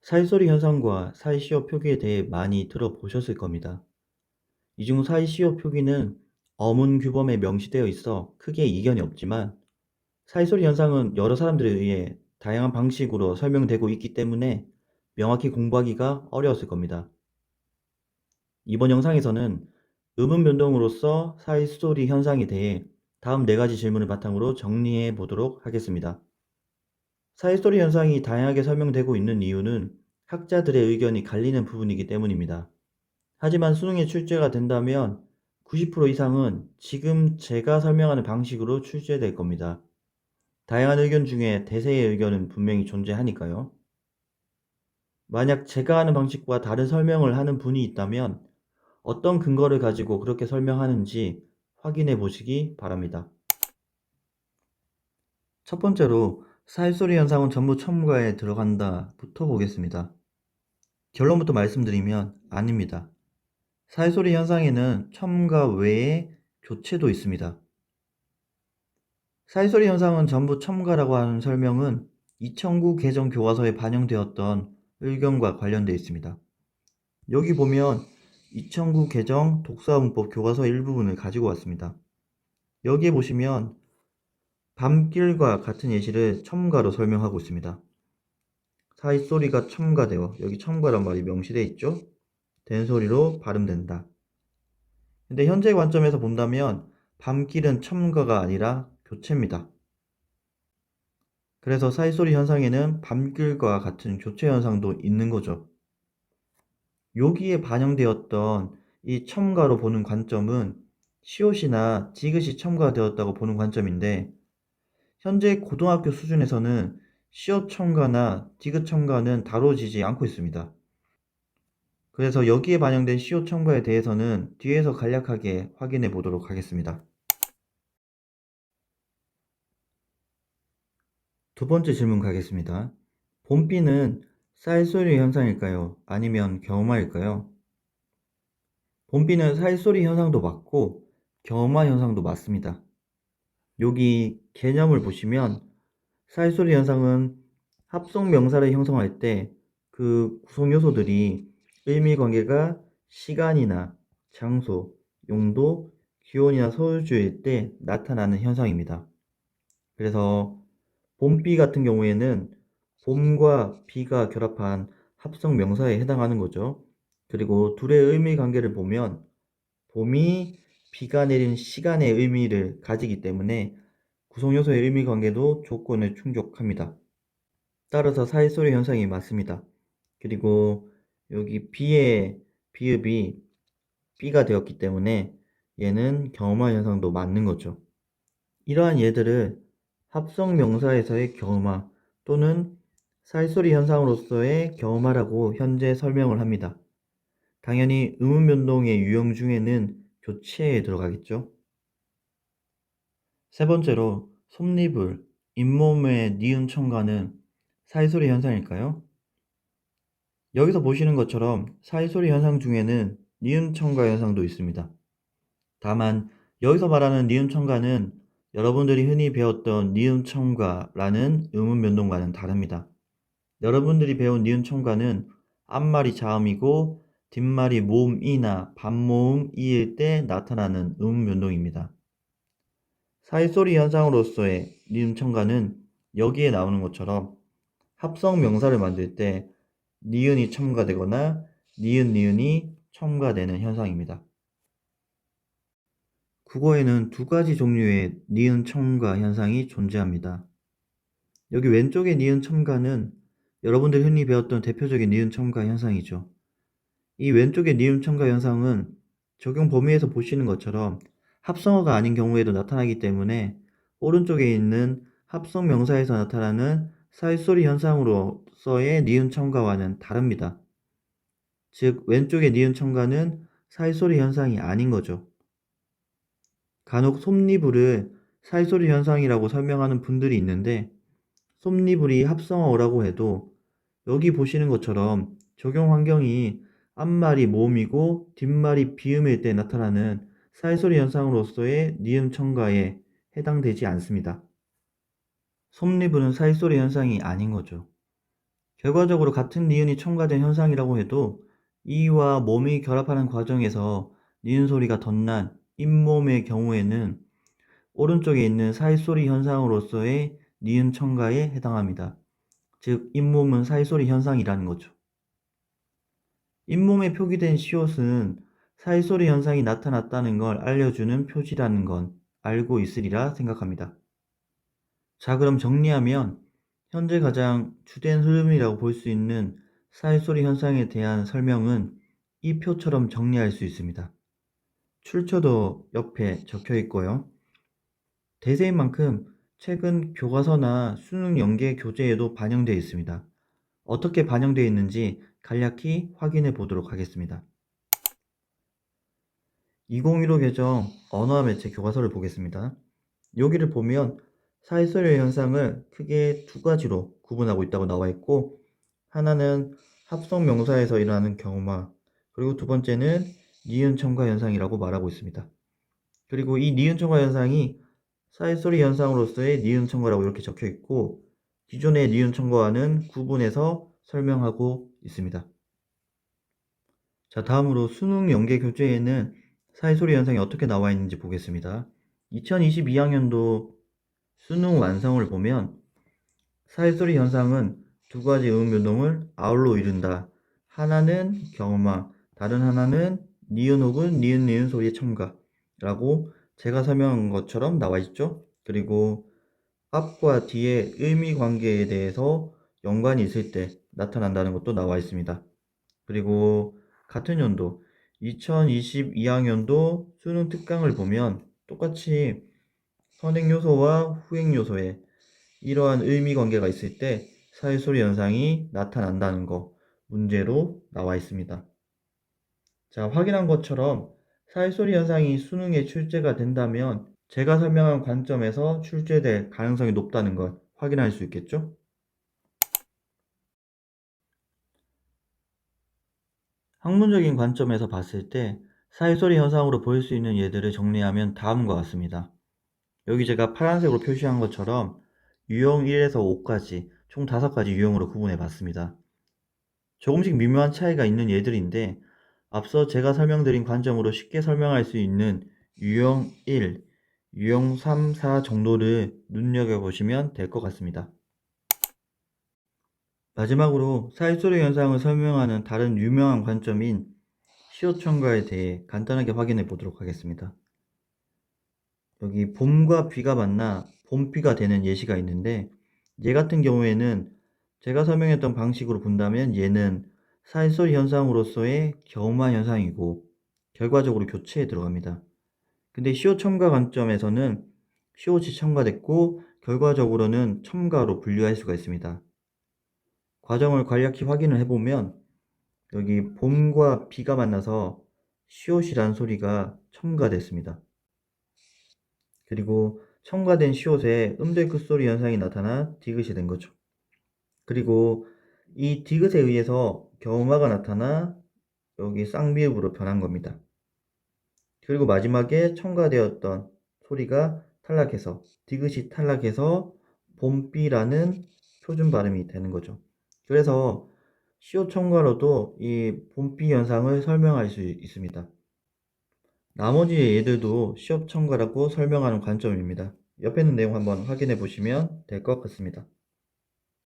사이소리 현상과 사이시어 표기에 대해 많이 들어보셨을 겁니다. 이 중 사이시어 표기는 어문 규범에 명시되어 있어 크게 이견이 없지만 사이소리 현상은 여러 사람들에 의해 다양한 방식으로 설명되고 있기 때문에 명확히 공부하기가 어려웠을 겁니다. 이번 영상에서는 음운 변동으로서 사이소리 현상에 대해 다음 네 가지 질문을 바탕으로 정리해 보도록 하겠습니다. 사이소리 현상이 다양하게 설명되고 있는 이유는 학자들의 의견이 갈리는 부분이기 때문입니다. 하지만 수능에 출제가 된다면 90% 이상은 지금 제가 설명하는 방식으로 출제될 겁니다. 다양한 의견 중에 대세의 의견은 분명히 존재하니까요. 만약 제가 하는 방식과 다른 설명을 하는 분이 있다면 어떤 근거를 가지고 그렇게 설명하는지 확인해 보시기 바랍니다. 첫 번째로 사이소리 현상은 전부 첨가에 들어간다부터 보겠습니다. 결론부터 말씀드리면 아닙니다. 사이소리 현상에는 첨가 외에 교체도 있습니다. 사이소리 현상은 전부 첨가라고 하는 설명은 2009 개정 교과서에 반영되었던 의견과 관련되어 있습니다. 여기 보면 2009 개정 독서문법 교과서 일부분을 가지고 왔습니다. 여기에 보시면 밤길과 같은 예시를 첨가로 설명하고 있습니다. 사이소리가 첨가되어 여기 첨가란 말이 명시되어 있죠. 된소리로 발음된다. 근데 현재 관점에서 본다면 밤길은 첨가가 아니라 교체입니다. 그래서 사이소리 현상에는 밤길과 같은 교체 현상도 있는 거죠. 여기에 반영되었던 이 첨가로 보는 관점은 시옷이나 디귿이 첨가되었다고 보는 관점인데 현재 고등학교 수준에서는 시옷 첨가나 디귿 첨가는 다뤄지지 않고 있습니다. 그래서 여기에 반영된 시옷 첨가에 대해서는 뒤에서 간략하게 확인해 보도록 하겠습니다. 두 번째 질문 가겠습니다. 봄비는 쌀소리 현상일까요? 아니면 경음화일까요? 봄비는 쌀소리 현상도 맞고 경음화 현상도 맞습니다. 여기 개념을 보시면 쌀소리 현상은 합성 명사를 형성할 때 그 구성 요소들이 의미 관계가 시간이나 장소, 용도, 기온이나 소유주일 때 나타나는 현상입니다. 그래서 봄비 같은 경우에는 봄과 비가 결합한 합성 명사에 해당하는 거죠. 그리고 둘의 의미 관계를 보면 봄이 비가 내린 시간의 의미를 가지기 때문에 구성 요소의 의미 관계도 조건을 충족합니다. 따라서 사이소리 현상이 맞습니다. 그리고 여기 비의 비읍이 B가 되었기 때문에 얘는 경음화 현상도 맞는 거죠. 이러한 예들을 합성 명사에서의 경음화 또는 쌀소리 현상으로서의 경음화라고 현재 설명을 합니다. 당연히 음운 변동의 유형 중에는 교체에 들어가겠죠. 세 번째로 솜니불, 잇몸의 니은 첨가는 사이소리 현상일까요? 여기서 보시는 것처럼 사이소리 현상 중에는 니은 첨가 현상도 있습니다. 다만 여기서 말하는 니은 첨가는 여러분들이 흔히 배웠던 니은 첨가라는 음운 변동과는 다릅니다. 여러분들이 배운 니은 첨가는 앞말이 자음이고 뒷말이 모음이나 반모음이일 때 나타나는 음운 변동입니다. 사이소리 현상으로서의 니은 첨가는 여기에 나오는 것처럼 합성 명사를 만들 때 니은이 첨가되거나 니은이 첨가되는 현상입니다. 국어에는 두 가지 종류의 니은 첨가 현상이 존재합니다. 여기 왼쪽의 니은 첨가는 여러분들 흔히 배웠던 대표적인 니은 첨가 현상이죠. 이 왼쪽의 니은 첨가 현상은 적용 범위에서 보시는 것처럼 합성어가 아닌 경우에도 나타나기 때문에 오른쪽에 있는 합성 명사에서 나타나는 사이소리 현상으로서의 니은 첨가와는 다릅니다. 즉 왼쪽의 니은 첨가는 사이소리 현상이 아닌 거죠. 간혹 솜니불을 사이소리 현상이라고 설명하는 분들이 있는데 솜니불이 합성어라고 해도 여기 보시는 것처럼 적용 환경이 앞말이 모음이고 뒷말이 비음일 때 나타나는 사이소리 현상으로서의 니은 첨가에 해당되지 않습니다. 솜니불은 사이소리 현상이 아닌 거죠. 결과적으로 같은 니은이 첨가된 현상이라고 해도 이와 몸이 결합하는 과정에서 니은 소리가 덧난 잇몸의 경우에는 오른쪽에 있는 사이소리 현상으로서의 니은 첨가에 해당합니다. 즉 잇몸은 사이소리 현상이라는 거죠. 잇몸에 표기된 시옷은 사이소리 현상이 나타났다는 걸 알려주는 표지라는 건 알고 있으리라 생각합니다. 자, 그럼 정리하면 현재 가장 주된 흐름이라고 볼 수 있는 사이소리 현상에 대한 설명은 이 표처럼 정리할 수 있습니다. 출처도 옆에 적혀 있고요. 대세인 만큼 최근 교과서나 수능 연계 교재에도 반영되어 있습니다. 어떻게 반영되어 있는지 간략히 확인해 보도록 하겠습니다. 2015 개정 언어와 매체 교과서를 보겠습니다. 여기를 보면 사이소리 현상을 크게 두 가지로 구분하고 있다고 나와 있고, 하나는 합성 명사에서 일어나는 경우마, 그리고 두 번째는 니은 첨가 현상이라고 말하고 있습니다. 그리고 이 니은 첨가 현상이 사이소리 현상으로서의 니은 첨가라고 이렇게 적혀 있고, 기존의 니은 첨가와는 구분해서 설명하고 있습니다. 자, 다음으로 수능 연계 교재에는 사이소리 현상이 어떻게 나와 있는지 보겠습니다. 2022학년도 수능 완성을 보면 사이소리 현상은 두 가지 음 변동을 아울러 이룬다. 하나는 경음화, 다른 하나는 니은 혹은 니은 소리의 첨가라고 제가 설명한 것처럼 나와 있죠. 그리고 앞과 뒤의 의미 관계에 대해서 연관이 있을 때 나타난다는 것도 나와 있습니다. 그리고 같은 연도 2022학년도 수능 특강을 보면 똑같이 선행 요소와 후행 요소에 이러한 의미 관계가 있을 때 사이소리 현상이 나타난다는 거 문제로 나와 있습니다. 자, 확인한 것처럼 사이소리 현상이 수능에 출제가 된다면 제가 설명한 관점에서 출제될 가능성이 높다는 걸 확인할 수 있겠죠? 학문적인 관점에서 봤을 때 사이소리 현상으로 보일 수 있는 예들을 정리하면 다음과 같습니다. 여기 제가 파란색으로 표시한 것처럼 유형 1에서 5까지 총 5가지 유형으로 구분해 봤습니다. 조금씩 미묘한 차이가 있는 예들인데 앞서 제가 설명드린 관점으로 쉽게 설명할 수 있는 유형 1, 유형 3, 4 정도를 눈여겨보시면 될 것 같습니다. 마지막으로 사이소리 현상을 설명하는 다른 유명한 관점인 시옷 첨가에 대해 간단하게 확인해 보도록 하겠습니다. 여기 봄과 비가 만나 봄비가 되는 예시가 있는데, 얘 같은 경우에는 제가 설명했던 방식으로 본다면 얘는 사이소리 현상으로서의 경음화 현상이고 결과적으로 교체에 들어갑니다. 근데 시옷 첨가 관점에서는 시옷이 첨가됐고 결과적으로는 첨가로 분류할 수가 있습니다. 과정을 간략히 확인을 해보면 여기 봄과 비가 만나서 시옷이란 소리가 첨가됐습니다. 그리고 첨가된 시옷에 음절 끝소리 현상이 나타나 디귿이 된 거죠. 그리고 이 디귿에 의해서 경음화가 나타나 여기 쌍미읍으로 변한 겁니다. 그리고 마지막에 첨가되었던 소리가 탈락해서 디귿이 탈락해서 봄비라는 표준 발음이 되는 거죠. 그래서 시옷 첨가로도 이 봄비 현상을 설명할 수 있습니다. 나머지 예들도 시옷 첨가라고 설명하는 관점입니다. 옆에 있는 내용 한번 확인해 보시면 될 것 같습니다.